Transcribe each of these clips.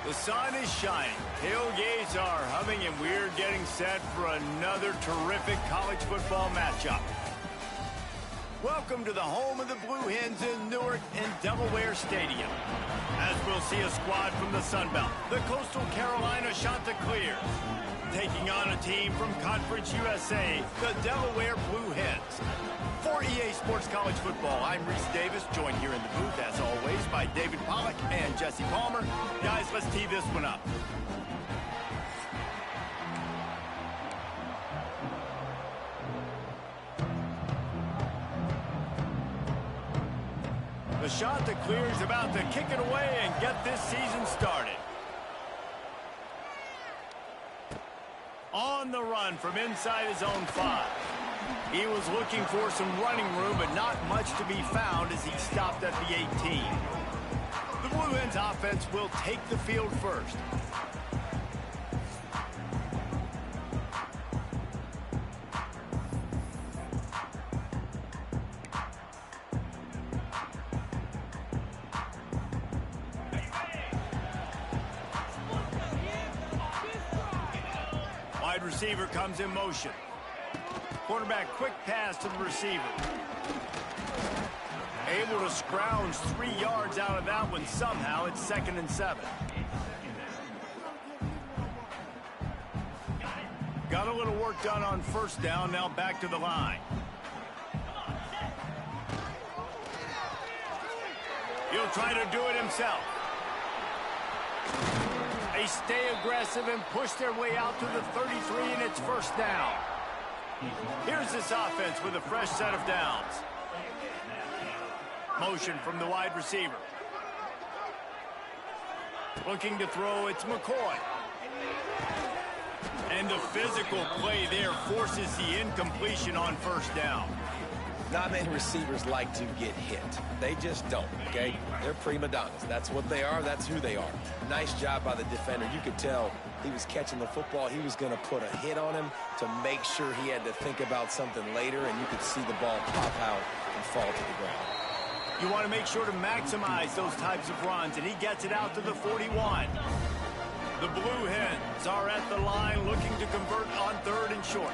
The sun is shining, tailgates are humming, and we're getting set for another terrific college football matchup. Welcome to the home of the Blue Hens in Newark and Delaware Stadium. As we'll see a squad from the Sun Belt, the Coastal Carolina Chanticleers, taking on a team from Conference USA, the Delaware Blue Hens. For EA Sports College Football, I'm Reese Davis, joined here in the booth, as always, by David Pollack and Jesse Palmer. Guys, let's tee this one up. The Chanticleers about to kick it away and get this season started. On the run from inside his own 5. He was looking for some running room, but not much to be found as he stopped at the 18. The Blue Hens offense will take the field first. Wide receiver comes in motion. Quarterback quick pass to the receiver. Able to scrounge 3 yards out of that one somehow. It's 2nd and 7. Got a little work done on first down. Now back to the line. He'll try to do it himself. They stay aggressive and push their way out to the 33, and it's first down. Here's this offense with a fresh set of downs. Motion from the wide receiver. Looking to throw, it's McCoy. And the physical play there forces the incompletion on first down. Not many receivers like to get hit. They just don't, okay? They're prima donnas. That's what they are. That's who they are. Nice job by the defender. You could tell he was catching the football. He was going to put a hit on him to make sure he had to think about something later, and you could see the ball pop out and fall to the ground. You want to make sure to maximize those types of runs, and he gets it out to the 41. The Blue Hens are at the line looking to convert on 3rd and short.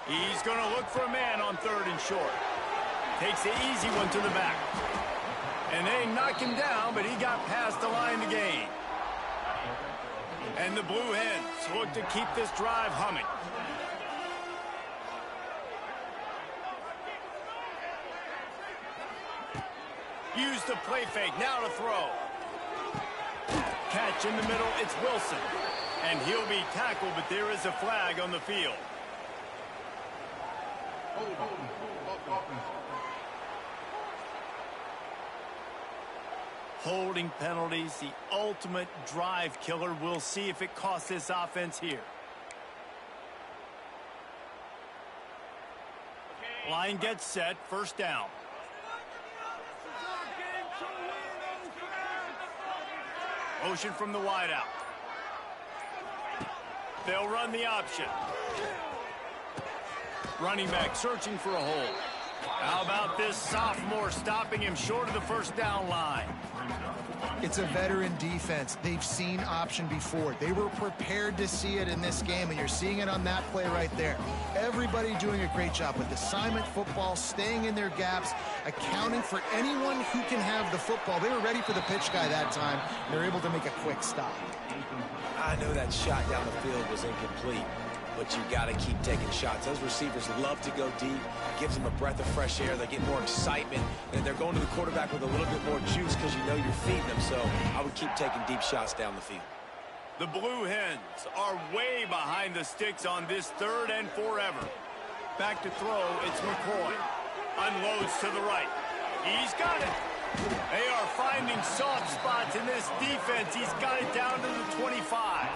He's going to look for a man on 3rd and short. Takes the easy one to the back. And they knock him down, but he got past the line to gain. And the Blue Hens look to keep this drive humming. Use the play fake, now to throw. Catch in the middle, it's Wilson. And he'll be tackled, but there is a flag on the field. Holding penalties, the ultimate drive killer. We'll see if it costs this offense here. Line gets set, first down. Motion from the wideout. They'll run the option. Running back searching for a hole. How about this sophomore stopping him short of the first down line? It's a veteran defense. They've seen option before. They were prepared to see it in this game, and you're seeing it on that play right there. Everybody doing a great job with assignment football, staying in their gaps, accounting for anyone who can have the football. They were ready for the pitch guy that time, and they're able to make a quick stop. I know that shot down the field was incomplete, but you got to keep taking shots. Those receivers love to go deep. It gives them a breath of fresh air. They get more excitement, and they're going to the quarterback with a little bit more juice because you know you're feeding them. So I would keep taking deep shots down the field. The Blue Hens are way behind the sticks on this 3rd and forever. Back to throw, it's McCoy. Unloads to the right. He's got it. They are finding soft spots in this defense. He's got it down to the 25.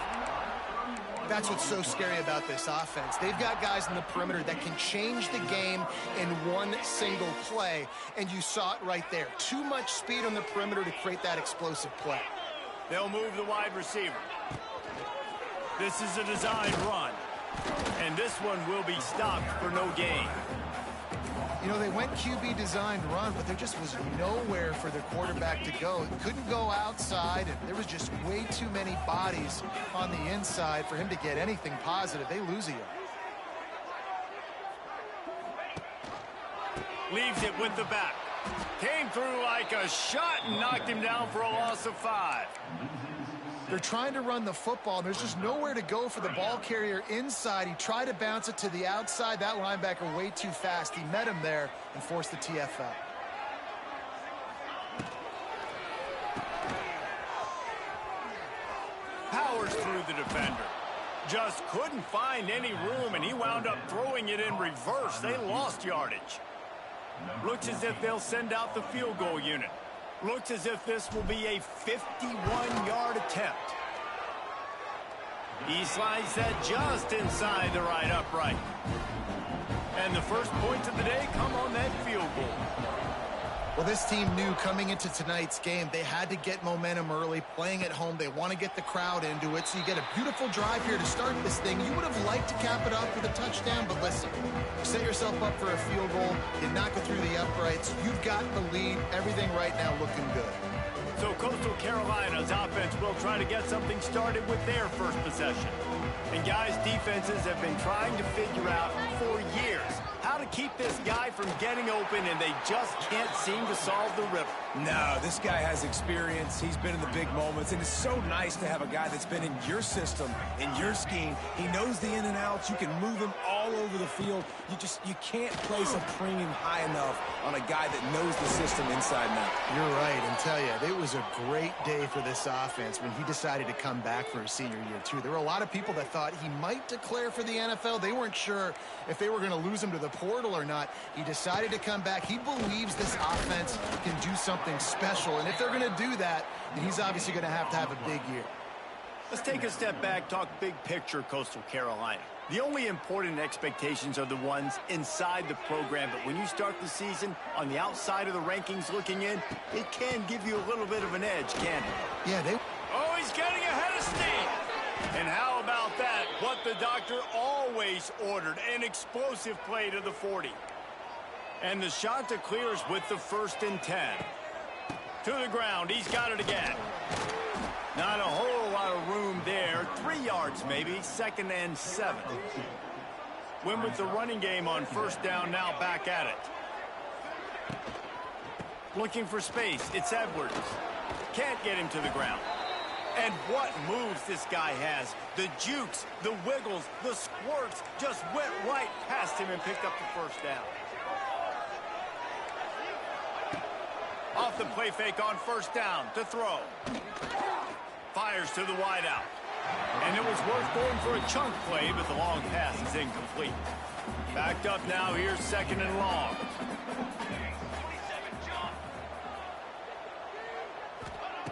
That's what's so scary about this offense. They've got guys in the perimeter that can change the game in one single play, and you saw it right there. Too much speed on the perimeter to create that explosive play. They'll move the wide receiver. This is a designed run, and this one will be stopped for no gain. You know, they went QB designed run, but there just was nowhere for their quarterback to go. He couldn't go outside, and there was just way too many bodies on the inside for him to get anything positive. They lose a yard. Leaves it with the back. Came through like a shot and knocked him down for a loss of 5. They're trying to run the football, and there's just nowhere to go for the ball carrier inside. He tried to bounce it to the outside. That linebacker way too fast. He met him there and forced the TFL. Powers through the defender. Just couldn't find any room, and he wound up throwing it in reverse. They lost yardage. Looks as if they'll send out the field goal unit. Looks as if this will be a 51-yard attempt. He slides that just inside the right upright. And the first points of the day come on that field goal. Well, this team knew coming into tonight's game they had to get momentum early, playing at home. They want to get the crowd into it, so you get a beautiful drive here to start this thing. You would have liked to cap it off with a touchdown, but listen, you set yourself up for a field goal, you knock it through the uprights, you've got the lead, everything right now looking good. So Coastal Carolina's offense will try to get something started with their first possession. And guys, defenses have been trying to figure out for years how to keep this guy from getting open, and they just can't seem to solve the riddle. No, this guy has experience. He's been in the big moments, and it's so nice to have a guy that's been in your system, in your scheme. He knows the in and outs. You can move him all over the field. You can't place a premium high enough on a guy that knows the system inside and out. You're right, and tell you, it was a great day for this offense when he decided to come back for his senior year, too. There were a lot of people that thought he might declare for the NFL. They weren't sure if they were going to lose him to the portal or not. He decided to come back. He believes this offense can do something special, and if they're going to do that, then he's obviously going to have a big year. Let's take a step back, talk big picture Coastal Carolina. The only important expectations are the ones inside the program, but when you start the season on the outside of the rankings looking in, it can give you a little bit of an edge, can't it? Yeah, they... Oh, he's getting ahead of steam. And how about that? What the doctor always ordered, an explosive play to the 40. And the Shanta clears with the 1st and 10. To the ground, he's got it again. Not a whole lot of room there. 3 yards maybe, 2nd and 7. Win with the running game on 1st down, now back at it. Looking for space, it's Edwards. Can't get him to the ground. And what moves this guy has. The jukes, the wiggles, the squirts just went right past him and picked up the 1st down. Off the play fake on 1st down to throw. Fires to the wideout. And it was worth going for a chunk play, but the long pass is incomplete. Backed up now, here's 2nd and long.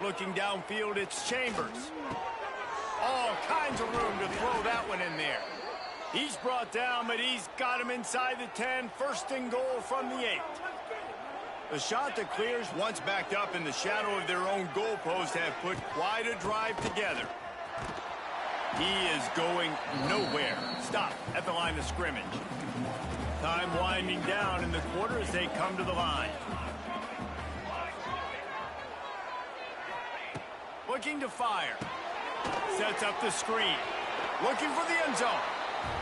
Looking downfield, it's Chambers. All kinds of room to throw that one in there. He's brought down, but he's got him inside the 10. 1st and goal from the 8. The Shanta clears, once backed up in the shadow of their own goalpost, have put quite a drive together. He is going nowhere. Stop at the line of scrimmage. Time winding down in the quarter as they come to the line. Looking to fire. Sets up the screen. Looking for the end zone.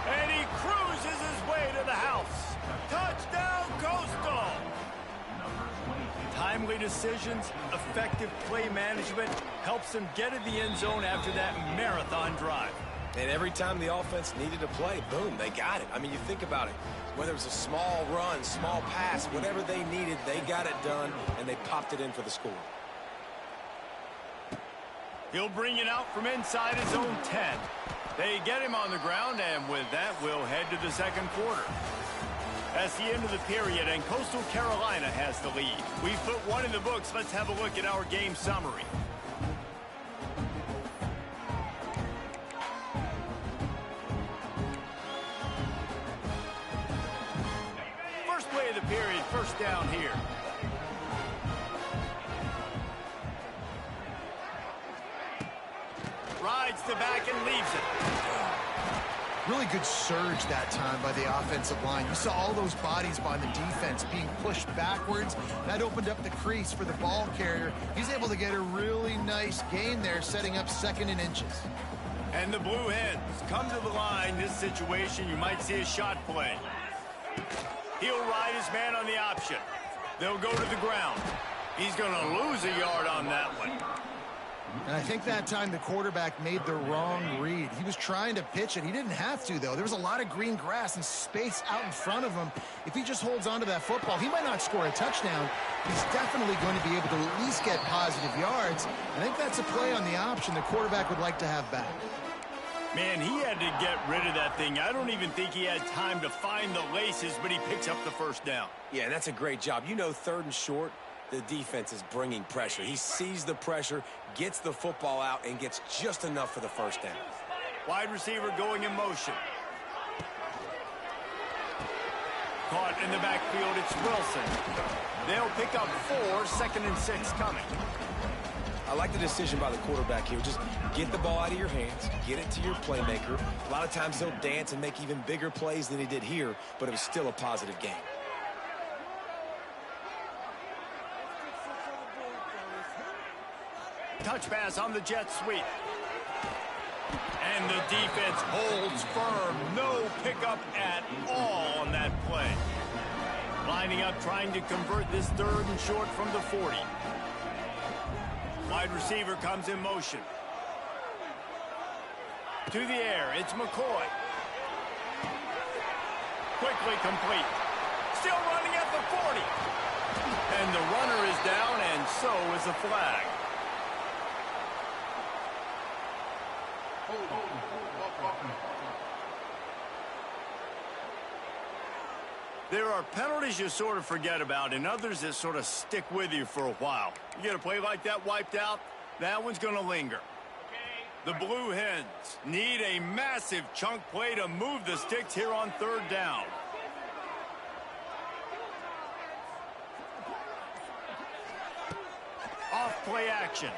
And he cruises his way to the house. Touchdown, Coastal! Timely decisions, effective play management helps them get in the end zone after that marathon drive. And every time the offense needed a play, boom, they got it. I mean, you think about it. Whether it was a small run, small pass, whatever they needed, they got it done, and they popped it in for the score. He'll bring it out from inside his own 10. They get him on the ground, and with that, we'll head to the 2nd quarter. That's the end of the period, and Coastal Carolina has the lead. We've put one in the books. Let's have a look at our game summary. First play of the period, 1st down here. Rides the back and leaves it. Really good surge that time by the offensive line. You saw all those bodies by the defense being pushed backwards. That opened up the crease for the ball carrier. He's able to get a really nice gain there, setting up 2nd and inches. And the Blue Hens come to the line. This situation, you might see a shot play. He'll ride his man on the option. They'll go to the ground. He's going to lose a yard on that one. And I think that time the quarterback made the wrong read. He was trying to pitch it. He didn't have to, though. There was a lot of green grass and space out in front of him. If he just holds on to that football, he might not score a touchdown. He's definitely going to be able to at least get positive yards. I think that's a play on the option the quarterback would like to have back. Man, he had to get rid of that thing. I don't even think he had time to find the laces, but he picks up the first down. Yeah, and that's a great job. You know, 3rd and short, the defense is bringing pressure. He sees the pressure, gets the football out, and gets just enough for the first down. Wide receiver going in motion. Caught in the backfield, it's Wilson. They'll pick up 4, 2nd and 6 coming. I like the decision by the quarterback here. Just get the ball out of your hands, get it to your playmaker. A lot of times he'll dance and make even bigger plays than he did here, but it was still a positive game. Touch pass on the jet sweep. And the defense holds firm. No pickup at all on that play. Lining up, trying to convert this 3rd and short from the 40. Wide receiver comes in motion. To the air, it's McCoy. Quickly complete. Still running at the 40. And the runner is down, and so is the flag. There are penalties you sort of forget about and others that sort of stick with you for a while. You get a play like that wiped out, that one's going to linger. The Blue Hens need a massive chunk play to move the sticks here on 3rd down. Off play action.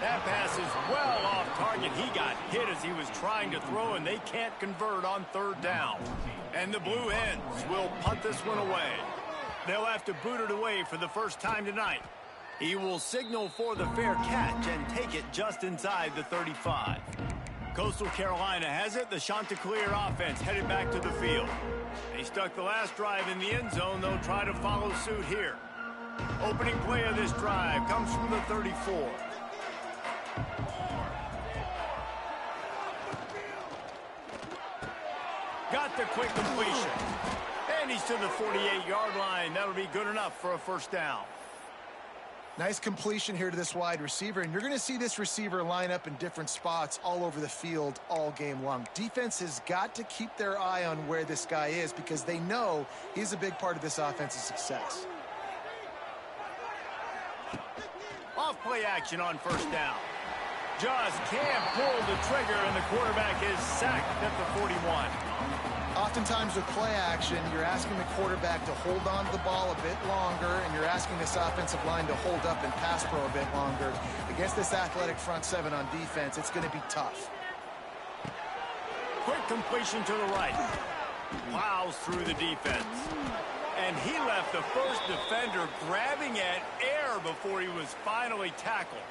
That pass is well off target. He got hit as he was trying to throw, and they can't convert on 3rd down. And the Blue Hens will punt this one away. They'll have to boot it away for the first time tonight. He will signal for the fair catch and take it just inside the 35. Coastal Carolina has it. The Chanticleer offense headed back to the field. They stuck the last drive in the end zone. They'll try to follow suit here. Opening play of this drive comes from the 34. Got the quick completion. And he's to the 48-yard line. That'll be good enough for a first down. Nice completion here to this wide receiver, and you're going to see this receiver line up in different spots all over the field all game long. Defense has got to keep their eye on where this guy is because they know he's a big part of this offense's success. Off play action on first down. Just can't pull the trigger, and the quarterback is sacked at the 41. Oftentimes with play action, you're asking the quarterback to hold on to the ball a bit longer, and you're asking this offensive line to hold up and pass pro a bit longer. Against this athletic front 7 on defense, it's going to be tough. Quick completion to the right. Plows through the defense. And he left the first defender grabbing at air before he was finally tackled.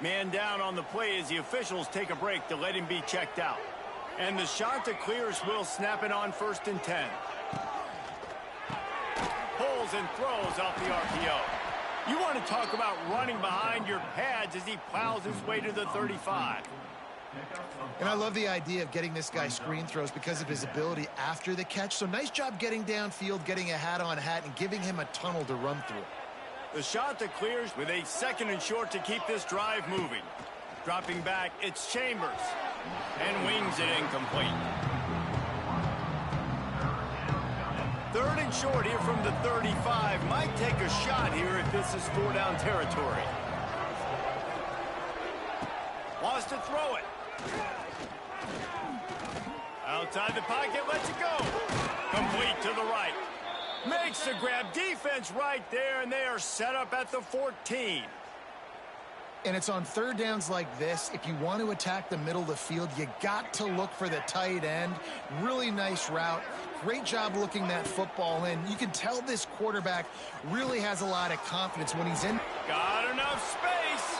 Man down on the play as the officials take a break to let him be checked out. And the Chanticleers will snap it on 1st and 10. Pulls and throws off the RPO. You want to talk about running behind your pads as he plows his way to the 35. And I love the idea of getting this guy screen throws because of his ability after the catch. So nice job getting downfield, getting a hat-on hat, and giving him a tunnel to run through. The Chanticleers with a 2nd and short to keep this drive moving. Dropping back, it's Chambers. And wings it incomplete. 3rd and short here from the 35. Might take a shot here if this is 4-down territory. Wants to throw it. Outside the pocket, lets it go. Complete to the right. Makes the grab. Defense right there, and they are set up at the 14. And it's on third downs like this. If you want to attack the middle of the field, you got to look for the tight end. Really nice route. Great job looking that football in. You can tell this quarterback really has a lot of confidence when he's in. Got enough space.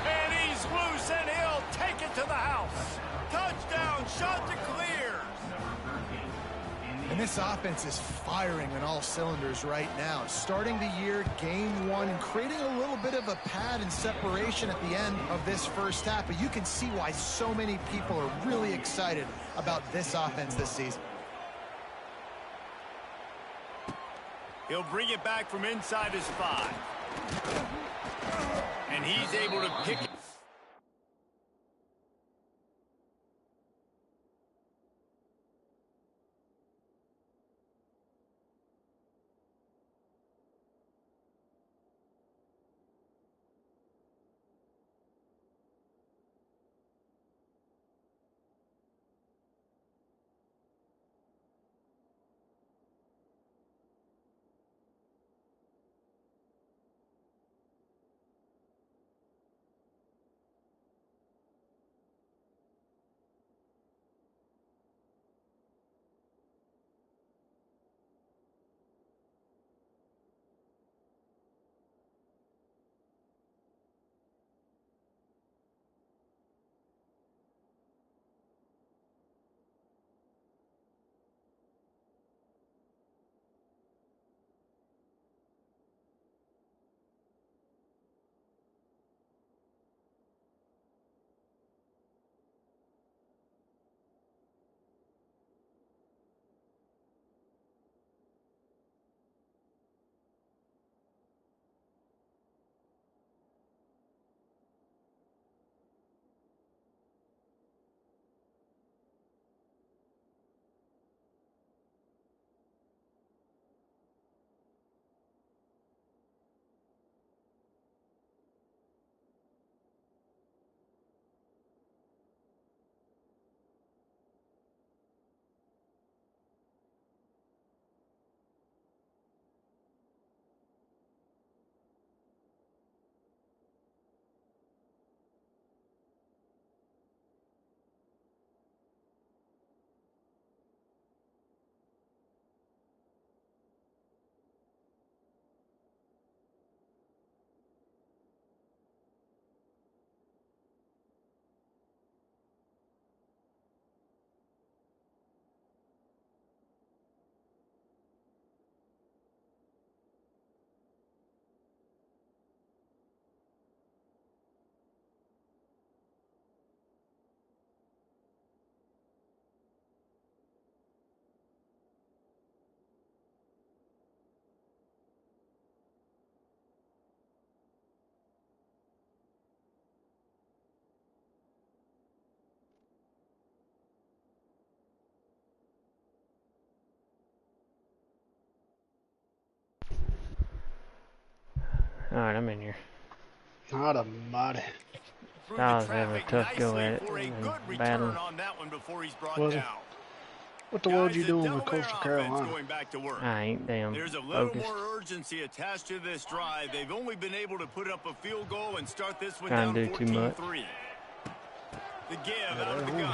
And he's loose, and he'll take it to the house. Touchdown, shot to clear. And this offense is firing on all cylinders right now. Starting the year, game one, and creating a little bit of a pad and separation at the end of this first half. But you can see why so many people are really excited about this offense this season. He'll bring it back from inside his 5. And he's able to pick it. Alright, I'm in here. Not a mud. I was having a tough go at it and battle. Was it? What the world you doing with Coastal Carolina? I ain't damn There's a little focused. more urgency attached to this drive. They've only been able to put up a field goal and start this one Trying down to do too much. 14-3. The give out of the gun.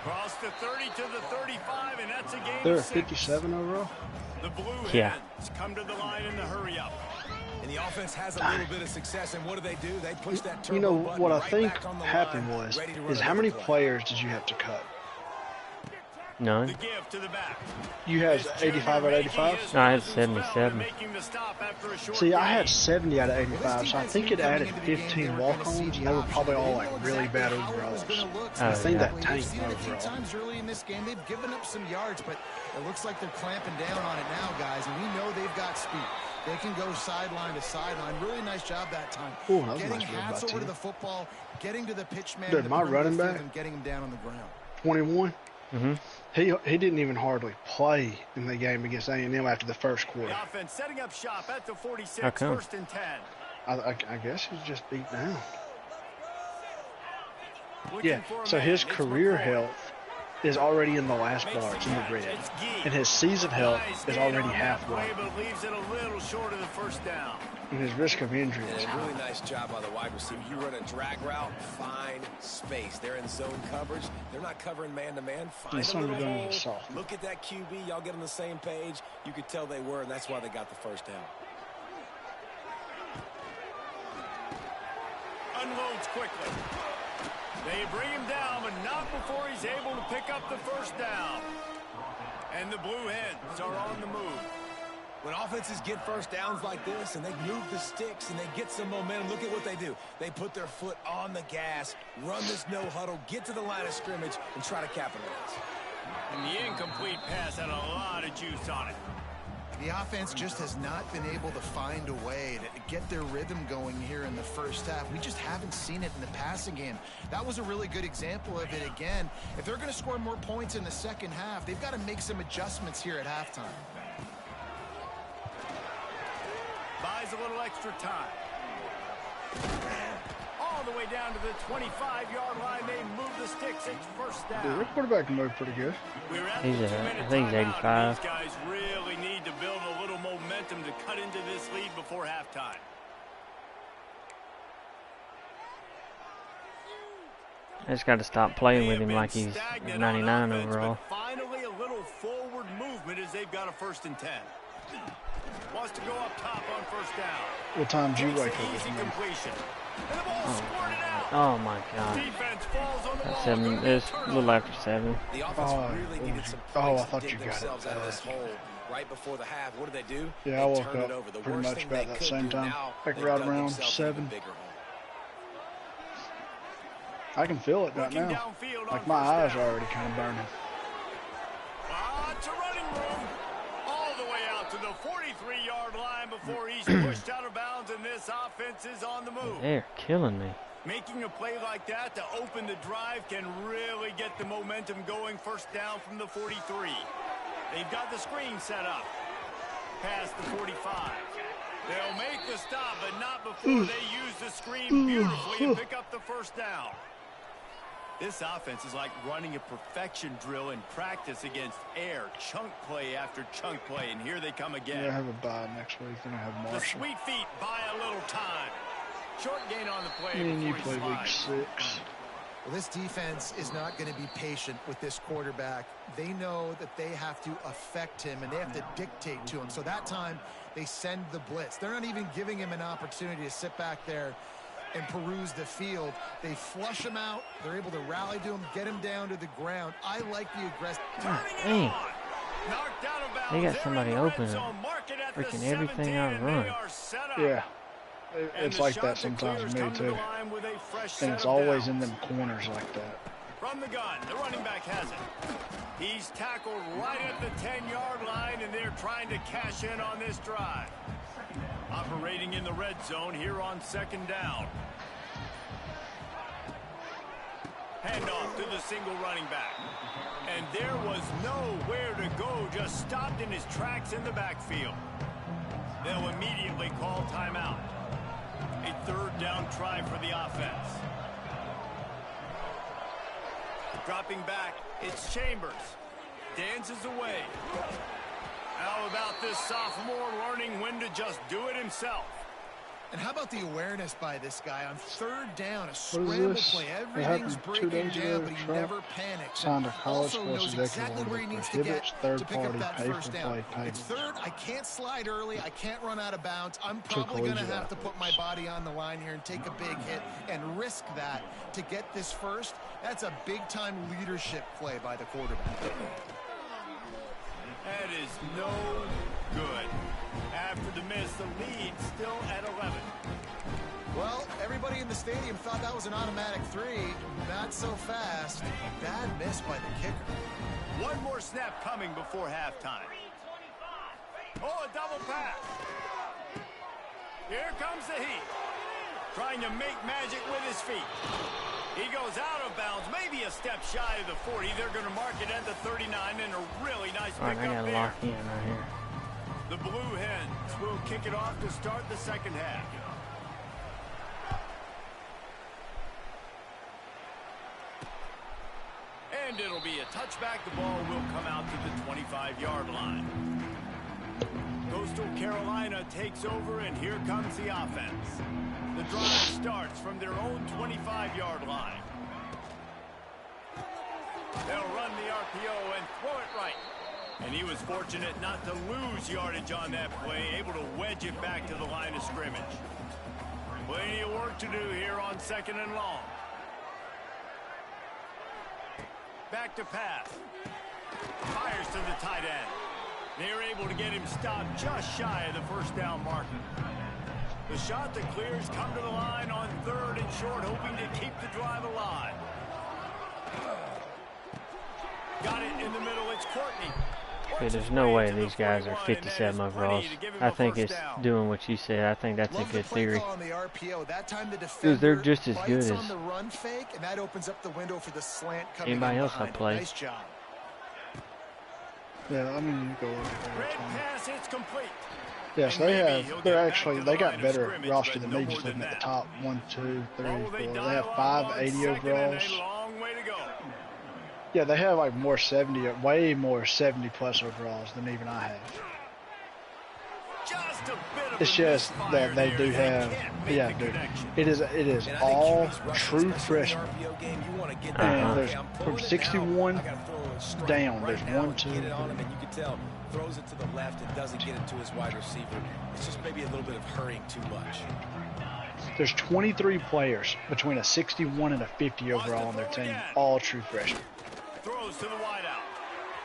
Cross the 30 to the 35, and that's a game They're of at 6. 57 overall. The Blue Yeah. Hens come to the line in the hurry up. And the offense has a little bit of success, and what do? They push that turbo You know button what I right think back on the happened line, was ready to run is how another many play. players did you have to cut? None. The give to the back. You had 85 out of 85. No, I had 77. See, I had 70 out of 85, so I think it added 15 walk-ons, and they were probably all like really bad overalls. I think that tanked A few overall. times early in this game, they've given up some yards, but it looks like they're clamping down on it now, guys, and we know they've got speed. They can go sideline to sideline. Really nice job that time. Ooh, that was a getting nice move hats by over to Tim. the football, getting to the pitch man, Dude, the my perimeter running field, back- and getting him down on the ground. 21. Mm-hmm. He didn't even hardly play in the game against A&M after the first quarter. The offense setting up shop at the 46, How come? 1st and 10. I guess he's just beat down. Looking Yeah, for a so man. his It's career McCoy. health is already in the last bar. It's in the red. And his season health is already halfway. And his risk of injury is high. Really nice job by the wide receiver. You run a drag route, find space. They're in zone coverage. They're not covering man-to-man. Find a little hole. Look at that QB. Y'all get on the same page. You could tell they were, and that's why they got the first down. Unloads quickly. They bring him down, but not before he's able to pick up the first down. And the Blue Hens are on the move. When offenses get first downs like this and they move the sticks and they get some momentum, look at what they do. They put their foot on the gas, run this no huddle, get to the line of scrimmage, and try to capitalize. And the incomplete pass had a lot of juice on it. The offense just has not been able to find a way to get their rhythm going here in the first half. We just haven't seen it in the passing game. That was a really good example of it again. If they're going to score more points in the second half, they've got to make some adjustments here at halftime. Buys a little extra time. All the way down to the 25-yard line. They move the sticks. It's first down. Dude, their quarterback moved pretty good. I think he's 85. These guys really need to build a little momentum to cut into this lead before halftime. I just got to stop playing with him like he's 99 overall. Finally, a little forward movement as they've got a 1st and 10. Wants to go up top on first down. What time did you wake up Easy with completion. And the ball squirted out. Oh my God. Defense falls on the ball. 7. It's a little after 7. The offense really needed some I points thought to you dig got themselves it. out of this hole right before the half. What did they do? Yeah, they I woke turned it up over. The pretty worst much thing about they that could same do time. now, Like they've right dug around themselves 7. a bigger hole. I can feel it right now. Like my eyes are already kind of burning. It's a running room. All the way out to the 43-yard line before he's pushed out of bounds, and this offense is on the move. They're killing me. Making a play like that to open the drive can really get the momentum going. First down from the 43. They've got the screen set up. Past the 45. They'll make the stop, but not before they use the screen beautifully and pick up the first down. This offense is like running a perfection drill in practice against air. Chunk play after chunk play, and here they come again. Yeah, I have a bye next week, then I have Marshall. The sweet feet buy a little time. Short gain on the play. And you play week 6. Well, this defense is not going to be patient with this quarterback. They know that they have to affect him, and they have to dictate to him. So that time, they send the blitz. They're not even giving him an opportunity to sit back there and peruse the field. They flush him out. They're able to rally to him, get him down to the ground. I like the aggressive. Dang. They got somebody open. Freaking everything I run. Yeah. It's like that sometimes with me too. And it's always in them corners like that. From the gun, the running back has it. He's tackled right at the 10-yard line, and they're trying to cash in on this drive. Operating in the red zone here on 2nd down. Handoff to the single running back. And there was nowhere to go, just stopped in his tracks in the backfield. They'll immediately call timeout. A 3rd down try for the offense. Dropping back, it's Chambers. Dances away. How about this sophomore learning when to just do it himself? And how about the awareness by this guy on 3rd down, a scramble play. Everything's breaking down, but he never panics. Signed a college also knows exactly where he needs to get to pick up that first down. It's 3rd. I can't slide early. I can't run out of bounds. I'm probably going to have to put my body on the line here and take a big hit and risk that to get this first. That's a big-time leadership play by the quarterback. That is no good. After the miss, the lead still at 11. Well, everybody in the stadium thought that was an automatic 3. Not so fast. Bad miss by the kicker. One more snap coming before halftime. Oh, a double pass. Here comes the Heat. Trying to make magic with his feet. He goes out of bounds, maybe a step shy of the 40. They're going to mark it at the 39, and a really nice pickup there. I gotta lock in right here. The Blue Hens will kick it off to start the second half. And it'll be a touchback. The ball will come out to the 25-yard line. Coastal Carolina takes over, and here comes the offense. The drive starts from their own 25-yard line. They'll run the RPO and throw it right. And he was fortunate not to lose yardage on that play, able to wedge it back to the line of scrimmage. Plenty of work to do here on 2nd and long. Back to pass. Fires to the tight end. They're able to get him stopped just shy of the first down marker. The shot that clears come to the line on 3rd and short, hoping to keep the drive alive. Got it in the middle. It's Courtney. Okay, there's no way these guys are 57 overalls. I think it's doing what you said. I think that's a good theory. Because they're just as good as anybody else I play. Yeah, I mean, you go look at pass, it's complete. Yes, they got better roster than me, just looking at the top 1, 2, 3, 4. They have 5 80 overalls. Yeah, they have like more 70, way more 70+ overalls than even I have. It's just that they do have, yeah, dude. It is all true freshmen. And there's from 61 down. There's 1, 2. And you can tell throws it to the left and doesn't get it to his wide receiver. It's just maybe a little bit of hurrying too much. There's 23 players between a 61 and a 50 overall on their team, all true freshmen. Throws to the wideout.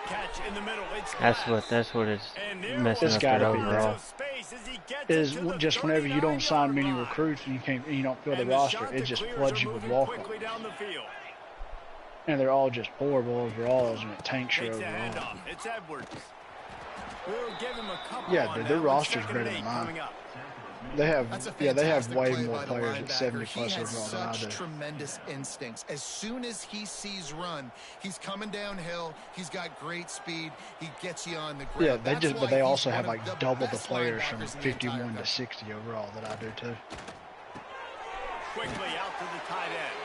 Catch in the middle. That's what it's messing up their overall. It is just whenever you don't sign many recruits and you don't fill the roster, it just floods you with walk-ons. And they're all just horrible overalls and it tanks your overall. It's Edwards. We'll give him a couple. Yeah, dude, their roster's better than mine. They have, they have way more players at 70+ overall than I do. Tremendous instincts. As soon as he sees run, he's coming downhill. He's got great speed. He gets you on the ground. Yeah, but they also have like double the players from 51 to 60 overall that I do too. Quickly out to the tight end.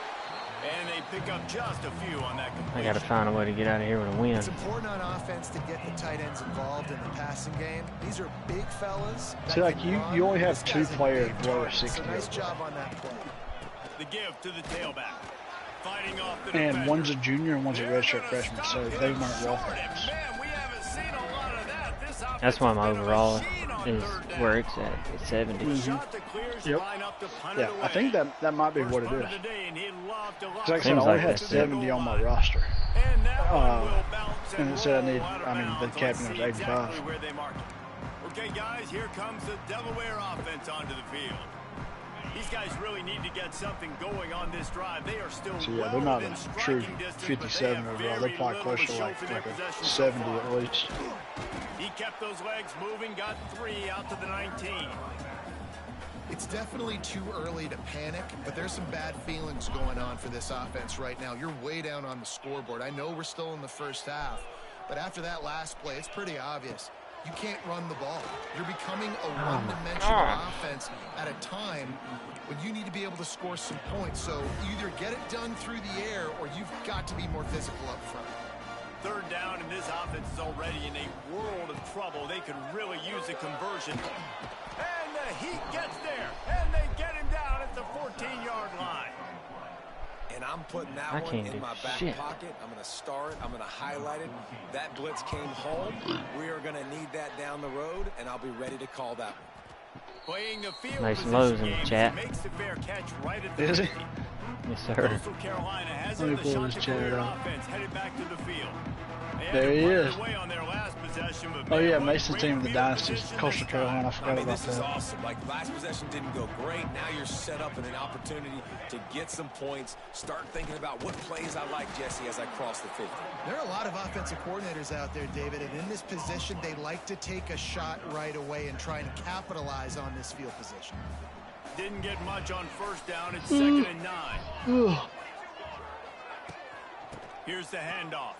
And they pick up just a few on that completion. I got to find a way to get out of here with a win. It's important on offense to get the tight ends involved in the passing game. These are big fellas. See, like you only have 2 players below 60. Nice job on that play. The give to the tailback. Fighting off the and defender. One's a junior and one's a redshirt freshman, so they weren't walk-ons. That's why my overall is where it's at. It's 70. Yep. Yeah, I think that might be what it is. Because like I said, I only had 70 on my roster. And it said the captain was 85. Okay, guys, here comes the Delaware offense onto the field. These guys really need to get something going on this drive. They are still they're not a true 57 overall. They're probably close to like a 70 at least. He kept those legs moving, got 3 out to the 19. It's definitely too early to panic, but there's some bad feelings going on for this offense right now. You're way down on the scoreboard. I know we're still in the first half, but after that last play, it's pretty obvious. You can't run the ball. You're becoming a one-dimensional offense at a time when you need to be able to score some points. So either get it done through the air or you've got to be more physical up front. 3rd down, and this offense is already in a world of trouble. They could really use a conversion. And the Heat gets there, and they get him down at the 14-yard line. And I'm putting that one in my back pocket. I'm going to star it. I'm going to highlight it. That blitz came home. We are going to need that down the road, and I'll be ready to call that one. Playing the field nice lows in the chat. Makes the fair catch right at the Is he? Yes, sir. Coastal Carolina has the shot to clear offense headed back to the field. There he is. Oh yeah, Mason's team of the Dynasty, Coastal Carolina. I forgot about that. This is awesome. Like, last possession didn't go great. Now you're set up in an opportunity to get some points. Start thinking about what plays I like, Jesse, as I cross the 50. There are a lot of offensive coordinators out there, David, and in this position, they like to take a shot right away and try and capitalize on this field position. Didn't get much on 1st down. It's 2nd and 9. Here's the handoff.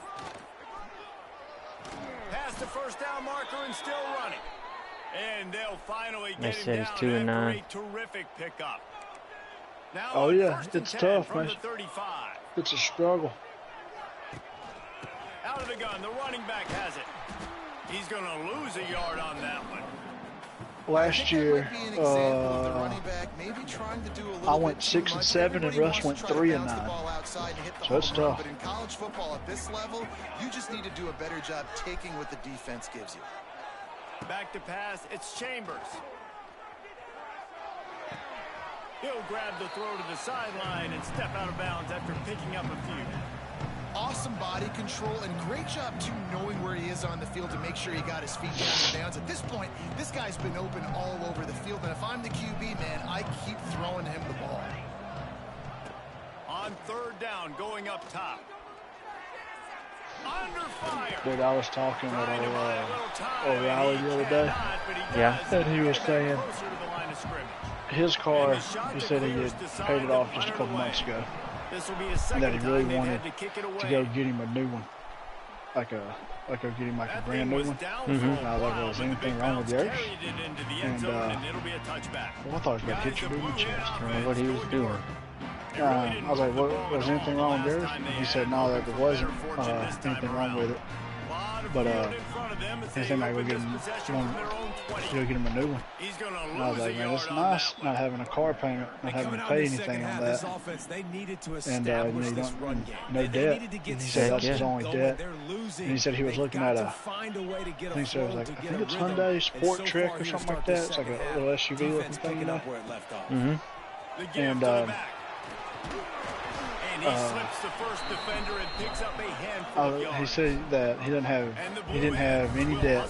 Past the 1st down marker and still running. And they'll finally get him down 2 and 9. a terrific pickup. Now it's tough, man. It's a struggle. Out of the gun, the running back has it. He's going to lose a yard on that one. Last year, I went 6 and 7, and Russ went 3 and 9. So it's tough. But in college football at this level, you just need to do a better job taking what the defense gives you. Back to pass, it's Chambers. He'll grab the throw to the sideline and step out of bounds after picking up a few. Awesome body control and great job, too, knowing where he is on the field to make sure he got his feet down and bounds. At this point, this guy's been open all over the field, and if I'm the QB, man, I keep throwing him the ball. On third down, going up top. Under fire. Dude, I was talking with O'Reilly the other day. Yeah. And he was saying his car, he said he had paid it off just a couple months ago. And that he really wanted to go get him a new one. Like go get him like a brand new one. And I was like, well, is anything wrong with yours? And well, I thought he was about to hit you in the chest. I don't know what he was doing. I was like, was anything wrong with yours? And he said, no, there wasn't anything wrong with it. But he said, I go get him a new one. And I was like, man, it's nice not having a car payment, not having to pay anything on that. And you don't, no debt. And he said that's his only debt. And he said he was looking at I think it was it's Hyundai Sport Trek or something like that. It's like a little SUV looking thing, you know. And he slips the first defender and picks up a handful of yards. He said that he didn't have any debt.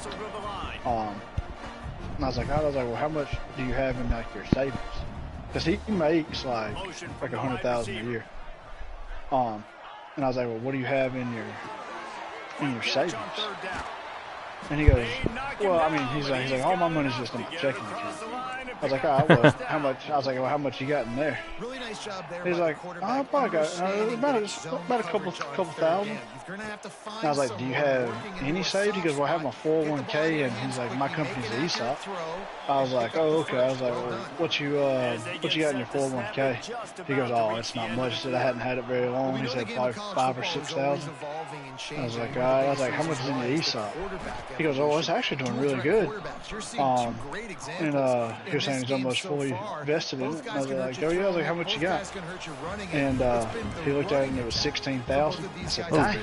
And I was like, well, how much do you have in like your savings? Because he makes like $100,000 a year. And I was like, well, what do you have in your savings? And he goes, well, I mean, he's like, all my money's just in my checking account. I was like, all right, well, how much? I was like, well, how much you got in there? Really nice job there. He's like, I probably got about a couple thousand. And I was like, do you have any saved? He goes, well, I have my 401k, and he's like, my company's ESOP. I was like, oh, okay. I was like, well, what you got in your 401k? He goes, oh, it's not much. He said I hadn't had it very long. He said probably 5,000 or 6,000. I was like, all right. I was like, how much is in your ESOP? He goes, oh, it's actually doing really good. And he was saying he's almost fully vested in it. And I was like, oh yeah. I was like, how much you got? And he looked at it and it was 16,000. I said, dang.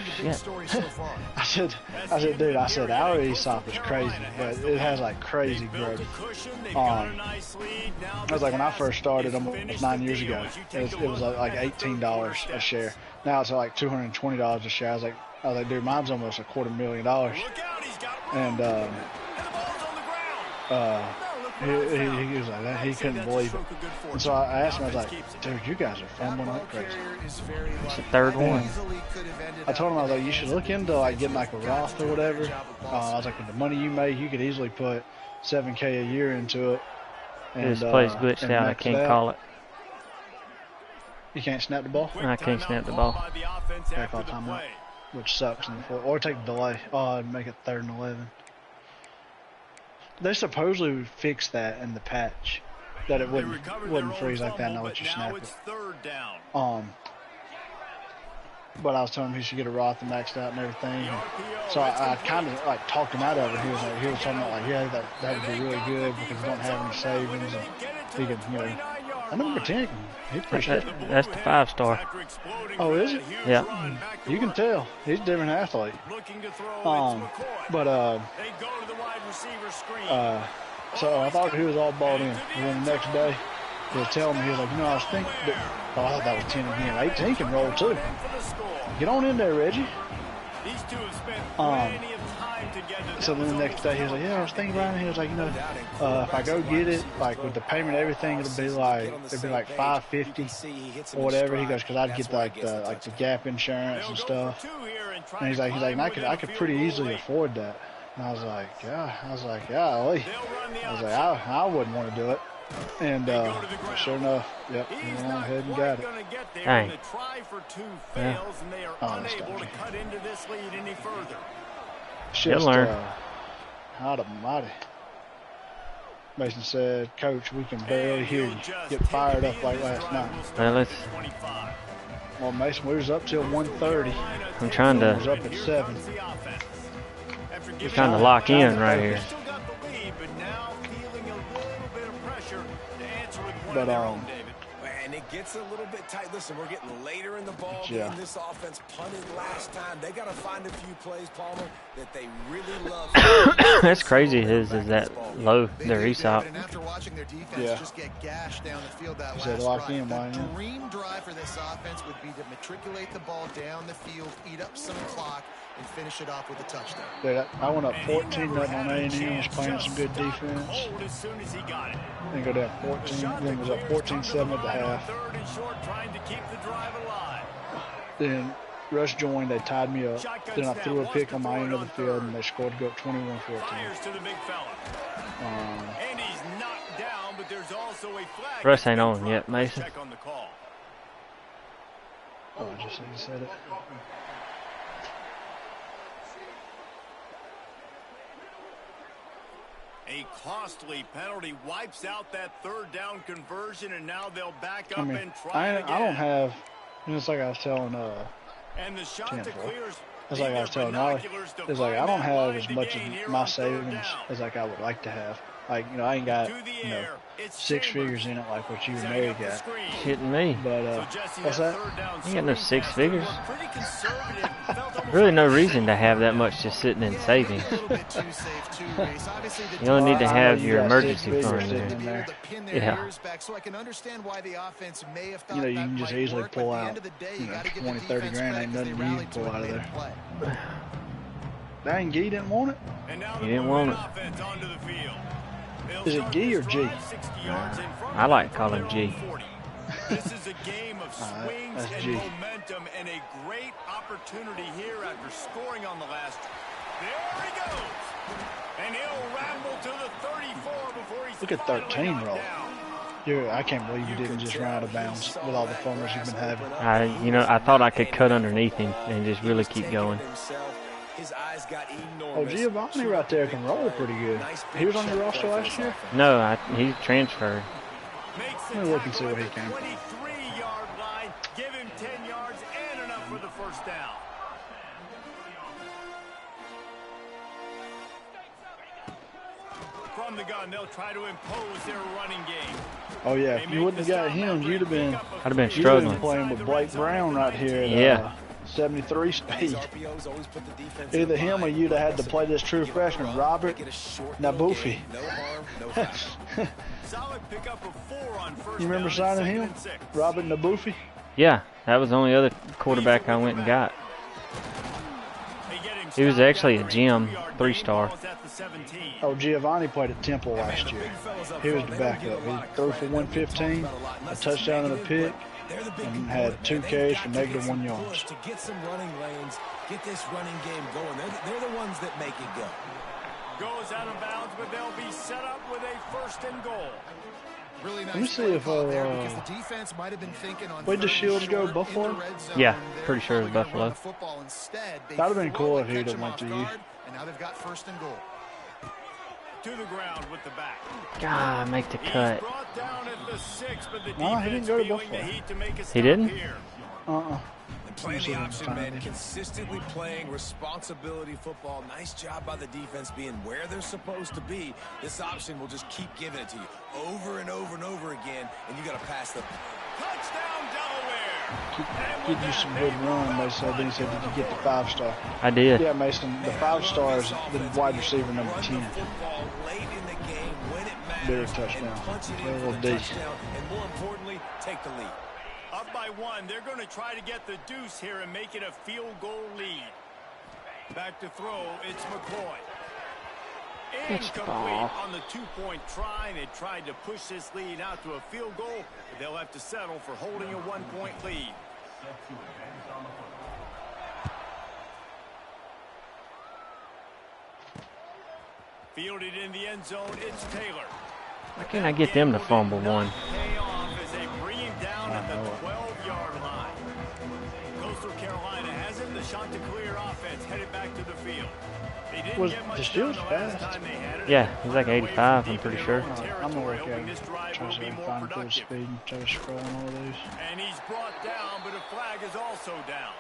I said, dude, our ESOP is crazy, but it has like crazy growth. I was like, when I first started almost 9 years ago, it was like $18 a share. Now it's like $220 a share. I was like, dude, mine's almost $250,000. And he was like that. He couldn't believe it. And so I asked him, I was like, dude, you guys are fumbling like crazy. It's the third one. I told him, I was like, you should look into like getting like a Roth or whatever. I was like, with the money you make, you could easily put $7K a year into it. And, this play's glitched out. I can't call it. You can't snap the ball? I can't snap the ball. I call timeout, which sucks. Or take the delay. Oh, I'd make it 3rd and 11. They supposedly fixed that in the patch, that it wouldn't freeze like that. Now let you snap it. But I was telling him he should get a Roth and maxed out and everything. And so I kind of like talked him out of it. He was talking about like, yeah, that would be really good because we don't have any savings and he could, you know. I number 10, he's pretty good. That's the 5-star. Oh, is it? Yeah. You can tell he's a different athlete. So I thought he was all bought in. And then the next day, he was telling me, he was like, you know, I was thinking, I thought that was 10 again. 18 can roll too. Get on in there, Reggie. So then the next day, he was like, yeah, I was thinking about it. He was like, you know, if I go get it, like with the payment and everything, it'd be like $550 or whatever. He goes, because I'd get the gap insurance and stuff. And he's like, I could pretty easily afford that. And I was like, yeah. Golly. I was like, I wouldn't want to do it. And sure enough, yep, he went ahead and got it. Dang. Yeah. He'll learn. God almighty. Mason said, Coach, we can barely hear you. Get fired up like last night. Well, Well, Mason, we was up till 1:30. I'm trying to. Was up at 7. We're trying to lock in right here. But and it gets a little bit tight. Listen, we're getting later in the ball game. This offense punted last time. They got to find a few plays, Palmer, that they really love. That's crazy. His is that low. Their ESOP. And after watching their defense just get gashed down the field that last lock drive, in, the dream drive for this offense would be to matriculate the ball down the field, eat up some clock, and finish it off with a touchdown. Dude, I went up 14-0 on A&M. Was playing some good defense. Then go down 14. Then was up 14-7 at the half. Then Rush joined. They tied me up. Then I threw a pick on my end of the field, and they scored to go up 21-14. Russ ain't on yet, Mason. Oh, I just said it. A costly penalty wipes out that third down conversion, and now they'll back up and try again. I don't have, it's like I was telling and the shot to clears. It's like I was telling Ollie, it's like I don't have as much of my savings as like I would like to have. Like, you know, I ain't got, you know, 6 figures in it like what you and Mary got. Shitting me. But, what's that? You got no 6 figures. Really no reason to have that much just sitting in savings. You only need to have your emergency fund there. Yeah. You know, you can just easily pull out, you know, 20, 30 grand. Ain't nothing you can pull out of there. Dang, Gee didn't want it? He didn't want it. Is it Gee or G? I like to call him G. This is a game of swings and momentum, and a great opportunity here after scoring on the last. There he goes, and he'll ramble to the 34 before he's. Look at 13 roll. I can't believe you didn't just run out of bounds with all the funnels you've been having. You know, I thought I could cut underneath him and just really keep going. His eyes got eaten. Oh, Giovanni right there can roll pretty good. He was on your roster last year? No, he transferred. Let me look and see what he can. 23-yard line. Give him 10 yards and enough for the first down. From the gun, they'll try to impose their running game. Oh yeah, if you wouldn't have got him, you'd have been. I'd have been struggling. Playing with Blake Brown right here. At, 73 speed. Either him or you'd have had to play this true freshman, Robert Nabufi. You remember signing him? Robert Nabufi? Yeah, that was the only other quarterback I went and got. He was actually a gym 3-star. Oh, Giovanni played at Temple last year. He was the backup. He threw for 115, a touchdown and a pick, and had 2 carries for -1 yards. To get some running lanes, get this running game going. They're the ones that make it go. Goes out of bounds, but they'll be set up with a 1st and goal. Really nice. Let me see if the defense might have been thinking on where'd the Shields go? Buffalo? Yeah, pretty sure it was Buffalo. That'd have been cool if he'd have went to you. And now they've got 1st and goal. To the ground with the back. God, make the cut. No, he didn't go to Buffalo. He didn't? Playing the option, man, consistently playing responsibility football. Nice job by the defense being where they're supposed to be. This option will just keep giving it to you over and over and over again, and you got to pass them. Touchdown, Delaware. Give you some good run, they said. Then he said, did you get the 5-star? I did. Yeah, Mason, the 5-star is the wide receiver number 10. Big touchdown. A little D. And more importantly, take the lead. Up by 1, they're going to try to get the deuce here and make it a field goal lead. Back to throw, it's McCoy. Incomplete on the 2-point try, and they tried to push this lead out to a field goal, but they'll have to settle for holding a 1-point lead. Fielded in the end zone, it's Taylor. Why can't I get them to fumble one? Coastal Carolina has him. The Chanticleer offense headed back to the field. Was the Shields fast? Yeah, he's like 85, I'm pretty sure. I'm gonna work out. Try to find full speed and try to scroll on all of these. And he's brought down, but a flag is also down.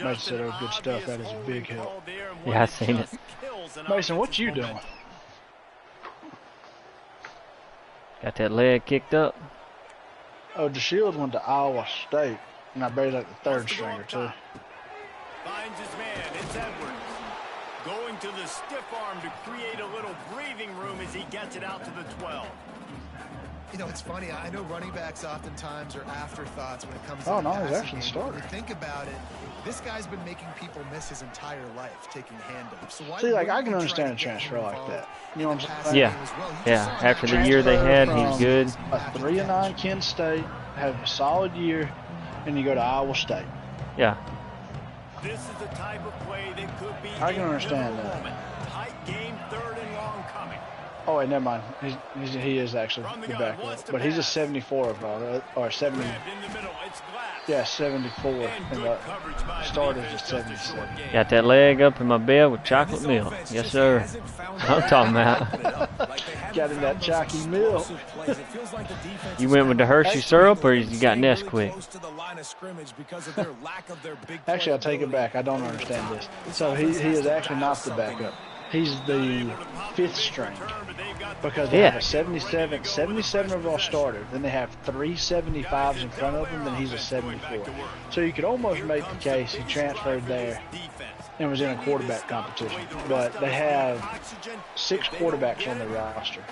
Mason said, "Oh, good stuff. That is a big help." Yeah, I seen it. Mason, what you doing? Got that leg kicked up. Oh, DeShields went to Iowa State, and I bet like the third stringer too. Finds his man. It's Edwards. Going to the stiff arm to create a little breathing room as he gets it out to the 12. You know, it's funny. I know running backs oftentimes are afterthoughts when it comes to no, he's passing actually game. started. When you think about it, this guy's been making people miss his entire life taking handoffs. So why See, like, I can wouldn't you understand a try to get transfer him like involved that. You know what I'm in the saying? passing Yeah. game as well? You just Yeah, saw after the that year they had, Transfer he's from good. A 3-9 Kent State, have a solid year, and you go to Iowa State. Yeah. This is the type of play that could be I can a understand pivotal that. moment. Tight game, third and long coming. Oh, wait, never mind. He is actually From the the gun, backup, wants to but he's a pass. 74 overall, or 70. Grabbed in the middle. It's Glass. Yeah, 74, And and good the coverage by the starters defense, at just a short 77. gain. Got that leg up in my bed with chocolate milk. Yes, sir. I'm talking about. Got in that chalky milk. You went with the Hershey syrup, or you got Nesquik? Actually, I'll take it back. I don't understand this. So he is actually not the backup. He's the 5th string. Because they have a 77 overall starter. Then they have 3 75s in front of him, then he's a 74. So you could almost make the case he transferred there and was in a quarterback competition. But they have 6 quarterbacks on their roster.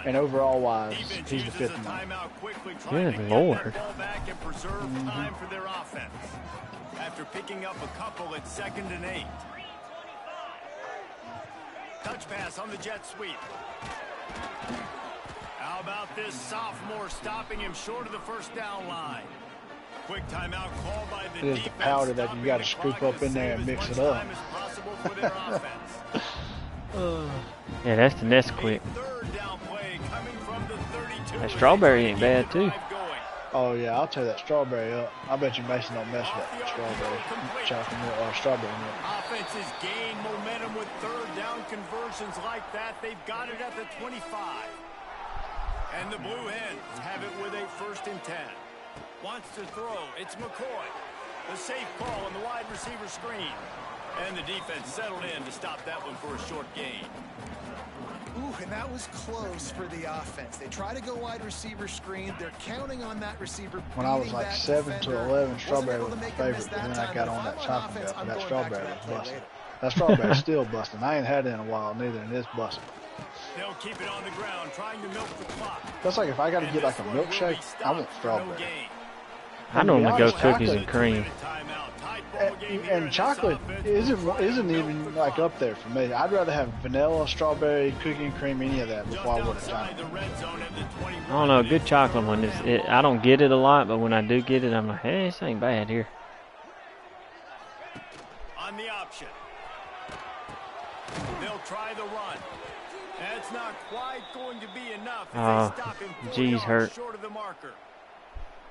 And overall wise, he's the 5th one. Good Lord. After picking up a couple at 2nd and 8. Touch pass on the jet sweep. How about this sophomore stopping him short of the first down line? Quick timeout call by the It is the powder that you got to scoop up in there and mix it up. Yeah, that's the Nesquik. That strawberry ain't bad, too. Oh, yeah, I'll tear that strawberry up. I bet you Mason don't mess with that strawberry chocolate milk or strawberry milk. Offenses gain momentum with third down conversions like that. They've got it at the 25. And the Blue Hens have it with a 1st and 10. Wants to throw. It's McCoy. The safe call on the wide receiver screen. And the defense settled in to stop that one for a short gain. Ooh, and that was close for the offense. They try to go wide receiver screen. They're counting on that receiver. When I was like 7 to 11, strawberry was my favorite, but then I got on that chocolate milk, and that strawberry was busting. That strawberry's still busting. I ain't had it in a while neither, and it's busting. They'll keep it on the ground, trying to milk the clock. That's like if I got to get like a milkshake, I want strawberry. I normally go cookies and cream. And chocolate isn't even like up there for me. I'd rather have vanilla, strawberry, cookie and cream, any of that before I would have chocolate. I don't know, a good chocolate one is. I don't get it a lot, but when I do get it, I'm like, hey, this ain't bad here. On the option, they'll try the run. That's not quite going to be enough. As they stop him 4 yards hurt. short of the marker.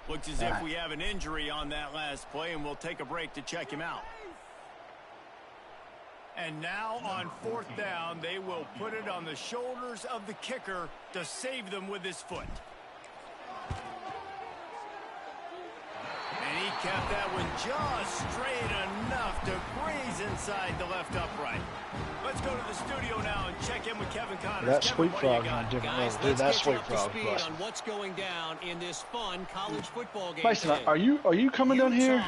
Looks as if we have an injury on that last play, and we'll take a break to check him out. And now on 4th down, they will put it on the shoulders of the kicker to save them with his foot. And he kept that one just straight enough to graze inside the left upright. Let's go to the studio now and check in with Kevin Connors. That sweet frog's on a different level. Dude, that sweet frog's busting. What's going down in this fun college football game? Mason, are you coming down here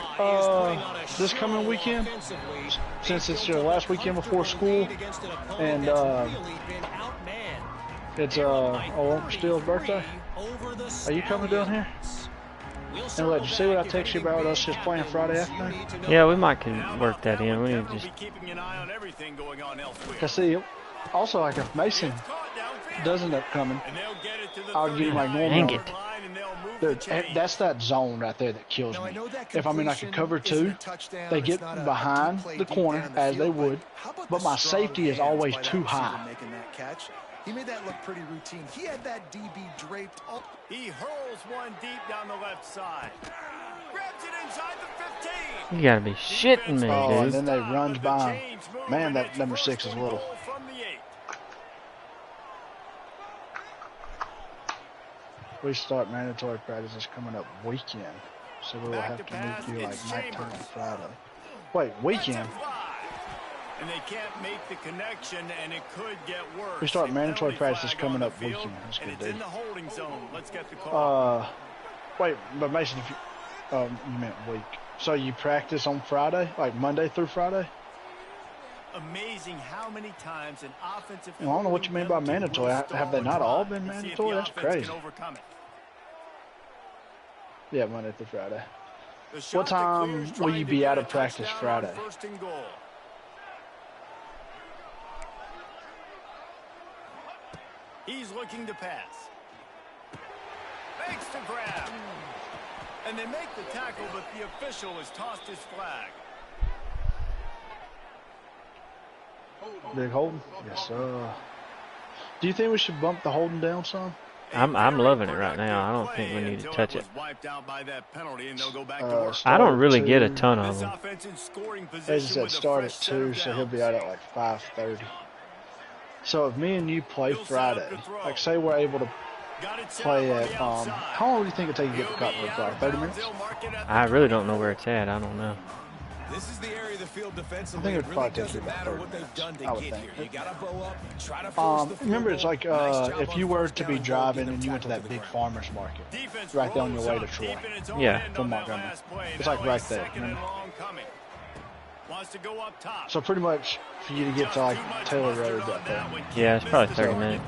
this coming weekend? Since it's your last weekend before school, and it's Steele's birthday. Are you coming down here? And let you see what I text you about us just playing Friday afternoon? Yeah, we might can work that in. We need to just. Cause see, also like if Mason does end up coming, I'll give him like normal. Dang it. That's that zone right there that kills me. If I'm in like a cover 2, they get behind the corner as they would, but my safety is always too high. He made that look pretty routine. He had that DB draped up. He hurls one deep down the left side. Grabs it inside the 15. You gotta be shitting me, oh, dude. And then they runs by him. Man, that number 6 is little. We start mandatory practices coming up weekend, so we will have to meet you like nighttime on Friday. Wait, weekend? And they can't make the connection, and it could get worse. We start mandatory practices coming up weekend. That's good, dude. In the holding zone. Let's get the call. Wait, but Mason, if you meant week. So you practice on Friday, like Monday through Friday? Amazing how many times an offensive. Well, I don't know what you mean by mandatory. Have they not all been mandatory? That's crazy. Yeah, Monday through Friday. What time will you be out of practice Friday? He's looking to pass. Makes the grab. And they make the tackle, but the official has tossed his flag. Big holding? Yes, sir. Do you think we should bump the holding down some? I'm loving it right now. I don't think we need to touch it. I don't really get a ton of them. They just said start at 2, so he'll be out at like 5:30. So if me and you play Friday, like say we're able to play at, how long do you think it'll take you to get to Cottonwood Park? 30 minutes? I really don't know where it's at. I don't know. This is the area of the field defensively. I think it would probably take you about 30 minutes, I would think. Remember, it's like if you were to be driving and you went to that big farmer's market, right there on your way to Troy. Yeah. From Montgomery. It's like right there. So pretty much for you to get to like Taylor Road up there. Yeah, it's probably 30 minutes.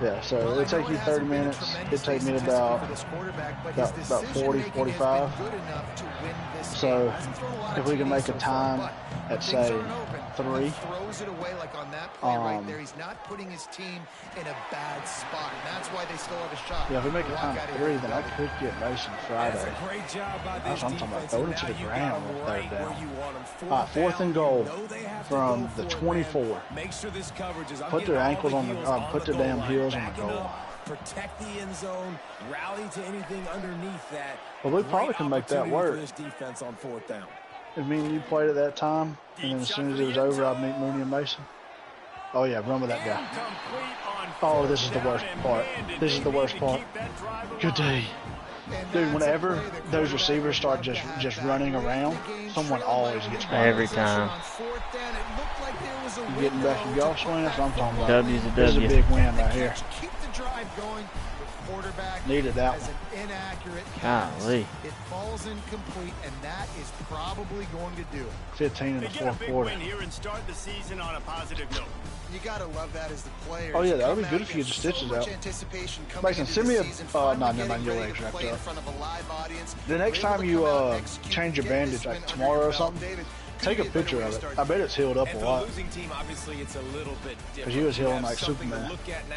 Yeah, so it'll take you 30 minutes. It'll take me about 40, 45. So if we can make a time at say 3, throws it away like on that play right there. He's not putting his team in a bad spot, and that's why they still have a shot. Yeah, if we make a time at 3, then I could get Mason Friday. That's a great job by this That's what I'm talking about. Throw it to the ground on right 3rd down. All right, 4th and goal from the 24. Make sure this coverage is Put their ankles on the, put their damn heels on the goal line. Protect the end zone, rally to anything underneath that. Well, we probably can make that work. This defense on 4th down. If me and you played at that time, and then as soon as it was over, I'd meet Mooney and Mason. Oh yeah, run with that guy. Oh, this is the worst part. This is the worst part. Good day. Dude, whenever those receivers start just running around, someone always gets fired. Every time. You getting back in golf swing? That's what I'm talking about. W's a W. This is a big win right here. Keep the drive going. The quarterback Needed that has one. an inaccurate pass. Golly. It falls incomplete, and that is probably going to do it. 15 in the 4th quarter. Here and start the season on a positive note. You gotta love that as the player. Oh yeah, that would be good if you get the stitches out. Mason, send me a no, never mind, your legs wrapped up. The next time you change your bandage, like tomorrow or something, take a picture of it. I bet it's healed up a lot. Because he was healing like Superman.